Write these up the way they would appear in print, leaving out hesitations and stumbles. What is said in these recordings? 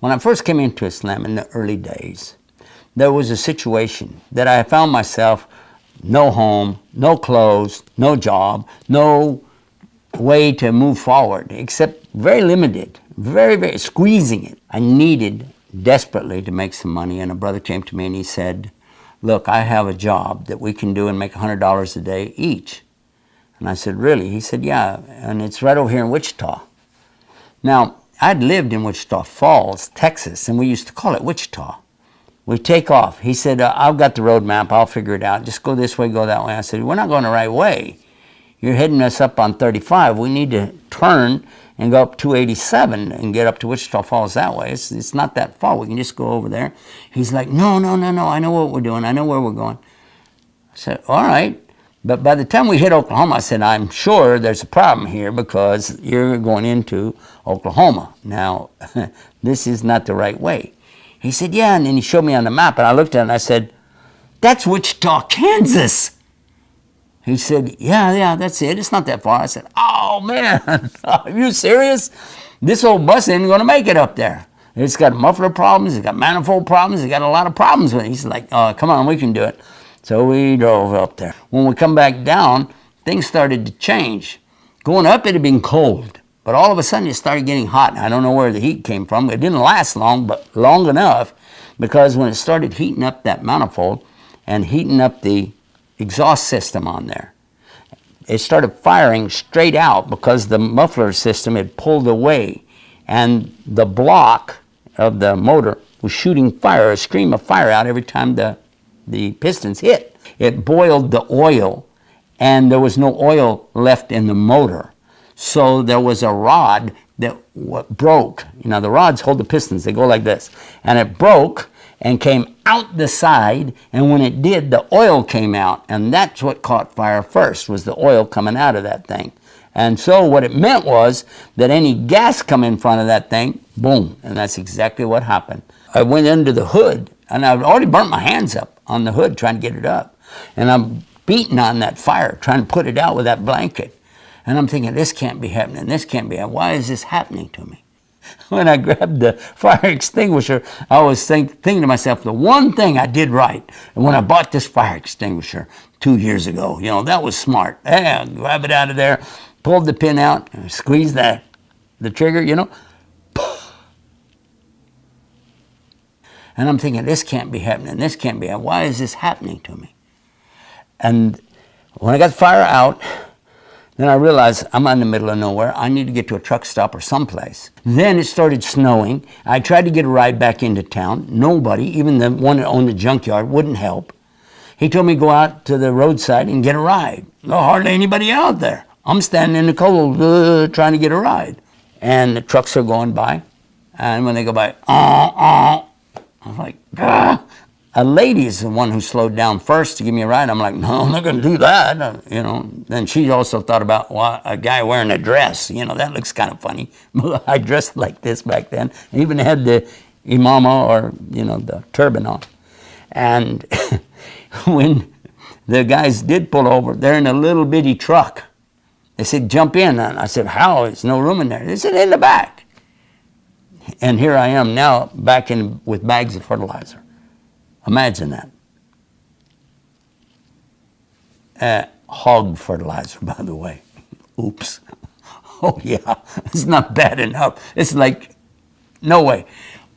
When I first came into Islam in the early days, there was a situation that I found myself no home, no clothes, no job, no way to move forward, except very limited, very squeezing it. I needed desperately to make some money, and a brother came to me and he said, look, I have a job that we can do and make $100 a day each. And I said, really? He said, yeah, and it's right over here in Wichita. Now, I'd lived in Wichita Falls, Texas, and we used to call it Wichita. We take off. He said, I've got the road map, I'll figure it out. Just go this way, go that way. I said, we're not going the right way. You're heading us up on 35. We need to turn and go up 287 and get up to Wichita Falls that way. It's not that far. We can just go over there. He's like, no, I know what we're doing. I know where we're going. I said, all right. But by the time we hit Oklahoma, I said, I'm sure there's a problem here because you're going into Oklahoma. Now, this is not the right way. He said, yeah, and then he showed me on the map, and I looked at it and I said, that's Wichita, Kansas. He said, yeah, that's it. It's not that far. I said, oh, man, are you serious? This old bus ain't going to make it up there. It's got muffler problems. It's got manifold problems. It's got a lot of problems with it. He's like, come on, we can do it. So we drove up there. When we come back down, things started to change. Going up, it had been cold. But all of a sudden, it started getting hot. I don't know where the heat came from. It didn't last long, but long enough, because when it started heating up that manifold and heating up the exhaust system on there, it started firing straight out because the muffler system had pulled away, and the block of the motor was shooting fire, a stream of fire out every time the pistons hit. It boiled the oil, and there was no oil left in the motor. So there was a rod that broke. You know, the rods hold the pistons. They go like this. And it broke and came out the side, and when it did, the oil came out. And that's what caught fire first, was the oil coming out of that thing. And so what it meant was that any gas come in front of that thing, boom. And that's exactly what happened. I went into the hood, and I've already burnt my hands up on the hood trying to get it up. And I'm beating on that fire, trying to put it out with that blanket. And I'm thinking, this can't be happening. This can't be happening. Why is this happening to me? When I grabbed the fire extinguisher, I was thinking to myself, the one thing I did right, and when I bought this fire extinguisher 2 years ago, you know, that was smart. Yeah, grab it out of there, pulled the pin out, and squeezed the trigger, you know. And I'm thinking, this can't be happening. This can't be happening. Why is this happening to me? And when I got the fire out, then I realized I'm in the middle of nowhere. I need to get to a truck stop or someplace. Then it started snowing. I tried to get a ride back into town. Nobody, even the one that owned the junkyard, wouldn't help. He told me to go out to the roadside and get a ride. No, hardly anybody out there. I'm standing in the cold trying to get a ride. And the trucks are going by. And when they go by, I'm like, a lady is the one who slowed down first to give me a ride. I'm like, no, I'm not going to do that. You know. Then she also thought about, well, a guy wearing a dress. You know, that looks kind of funny. I dressed like this back then. I even had the imama, or, you know, the turban on. And when the guys did pull over, they're in a little bitty truck. They said, jump in. And I said, how? There's no room in there. They said, in the back. And here I am now back in with bags of fertilizer. Imagine that. Hog fertilizer, by the way. Oops. Oh, yeah. It's not bad enough. It's like, no way.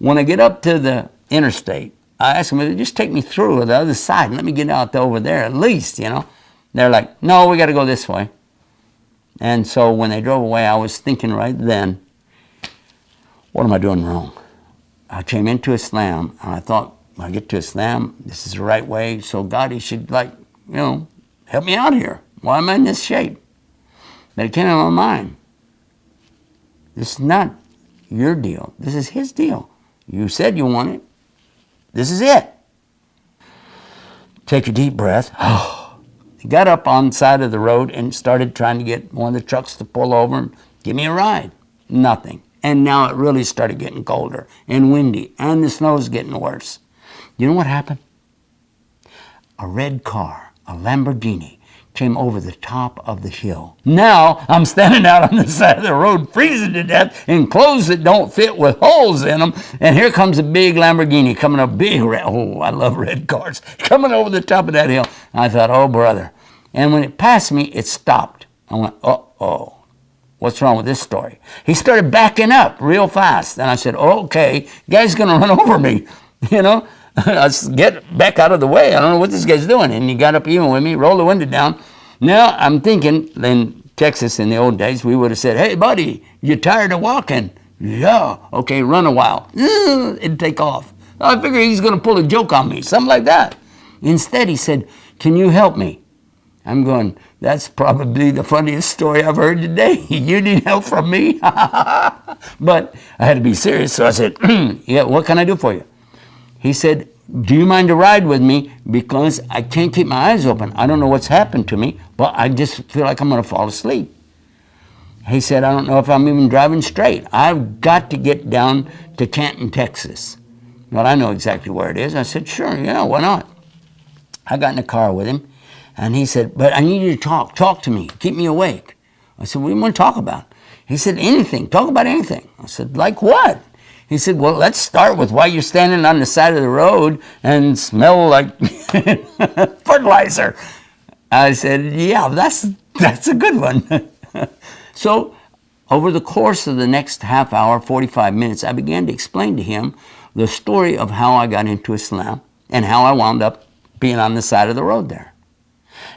When I get up to the interstate, I ask them, just take me through the other side and let me get out over there at least, you know. They're like, no, we got to go this way. And so when they drove away, I was thinking right then, what am I doing wrong? I came into Islam, and I thought, when I get to Islam, this is the right way, so God, he should, like, you know, help me out here. Why am I in this shape? But it came in my mind. This is not your deal. This is his deal. You said you want it. This is it. Take a deep breath. Got up on the side of the road and started trying to get one of the trucks to pull over and give me a ride. Nothing. And now it really started getting colder and windy, and the snow's getting worse. You know what happened? A red car, a Lamborghini, came over the top of the hill. Now I'm standing out on the side of the road, freezing to death, in clothes that don't fit with holes in them. And here comes a big Lamborghini coming up, big red. Oh, I love red cars. Coming over the top of that hill. I thought, oh, brother. And when it passed me, it stopped. I went, uh-oh. What's wrong with this story? He started backing up real fast. And I said, oh, okay, guy's going to run over me, you know. Let's get back out of the way. I don't know what this guy's doing. And he got up even with me, rolled the window down. Now I'm thinking, in Texas in the old days, we would have said, hey, buddy, you tired of walking? Yeah. Okay, run a while. It'd take off. I figured he's going to pull a joke on me, something like that. Instead, he said, can you help me? I'm going, that's probably the funniest story I've heard today. You need help from me? But I had to be serious, so I said, yeah, what can I do for you? He said, do you mind to ride with me? Because I can't keep my eyes open. I don't know what's happened to me, but I just feel like I'm going to fall asleep. He said, I don't know if I'm even driving straight. I've got to get down to Canton, Texas. Well, I know exactly where it is. I said, sure, yeah, why not? I got in the car with him, and he said, but I need you to talk. Talk to me. Keep me awake. I said, what do you want to talk about? He said, anything. Talk about anything. I said, like what? He said, well, let's start with why you're standing on the side of the road and smell like fertilizer. I said, yeah, that's a good one. So over the course of the next half hour, 45 minutes, I began to explain to him the story of how I got into Islam and how I wound up being on the side of the road there.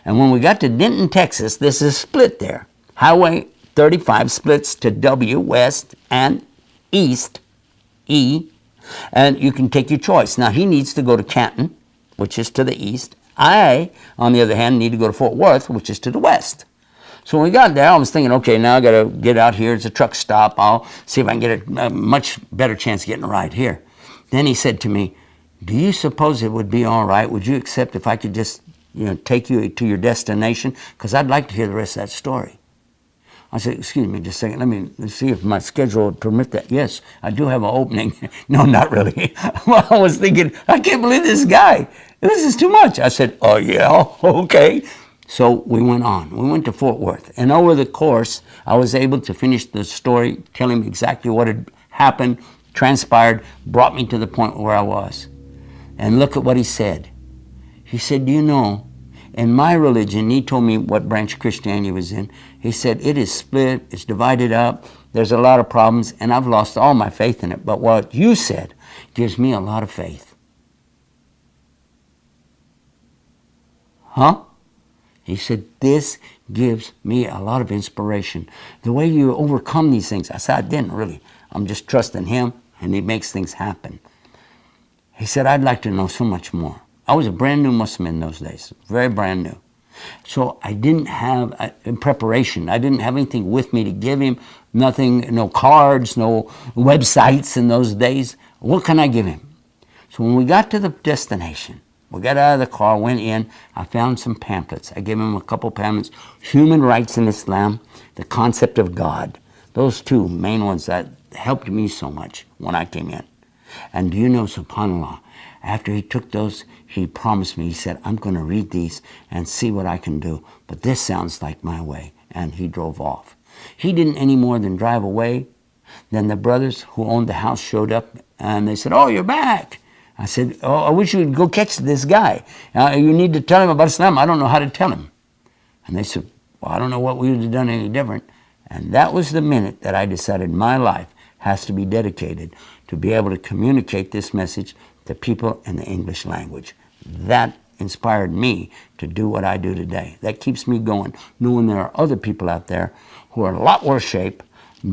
And when we got to Denton, Texas, this is split there. Highway 35 splits to W, west, and east, E, and you can take your choice. Now, he needs to go to Canton, which is to the east. I, on the other hand, need to go to Fort Worth, which is to the west. So when we got there, I was thinking, okay, now I got to get out here. It's a truck stop. I'll see if I can get a much better chance of getting a ride here. Then he said to me, do you suppose it would be all right? Would you accept if I could just, take you to your destination? Because I'd like to hear the rest of that story. I said, excuse me just a second, let's see if my schedule would permit that. Yes, I do have an opening. No, not really. Well, I was thinking, I can't believe this guy. This is too much. I said, oh yeah, okay. So we went on. We went to Fort Worth. And over the course, I was able to finish the story, tell him exactly what had happened, transpired, brought me to the point where I was. And look at what he said. He said, do you know, in my religion, he told me what branch Christianity was in. He said, it is split, it's divided up, there's a lot of problems, and I've lost all my faith in it. But what you said gives me a lot of faith. Huh? He said, this gives me a lot of inspiration. The way you overcome these things. I said, I didn't really. I'm just trusting him, and he makes things happen. He said, I'd like to know so much more. I was a brand new Muslim in those days, very brand new. So I didn't have, in preparation, I didn't have anything with me to give him, nothing, no cards, no websites in those days. What can I give him? So when we got to the destination, we got out of the car, went in, I found some pamphlets. I gave him a couple pamphlets, Human Rights in Islam, the Concept of God. Those two main ones that helped me so much when I came in. And do you know, subhanAllah, after he took those, he promised me, he said, I'm going to read these and see what I can do. But this sounds like my way. And he drove off. He didn't any more than drive away. Then the brothers who owned the house showed up and they said, oh, you're back. I said, oh, I wish you would go catch this guy. You need to tell him about Islam. I don't know how to tell him. And they said, well, I don't know what we would have done any different. And that was the minute that I decided my life has to be dedicated to be able to communicate this message to people in the English language. That inspired me to do what I do today. That keeps me going, knowing there are other people out there who are in a lot worse shape,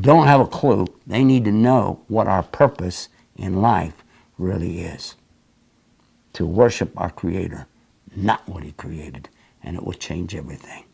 don't have a clue. They need to know what our purpose in life really is. To worship our Creator, not what He created, and it will change everything.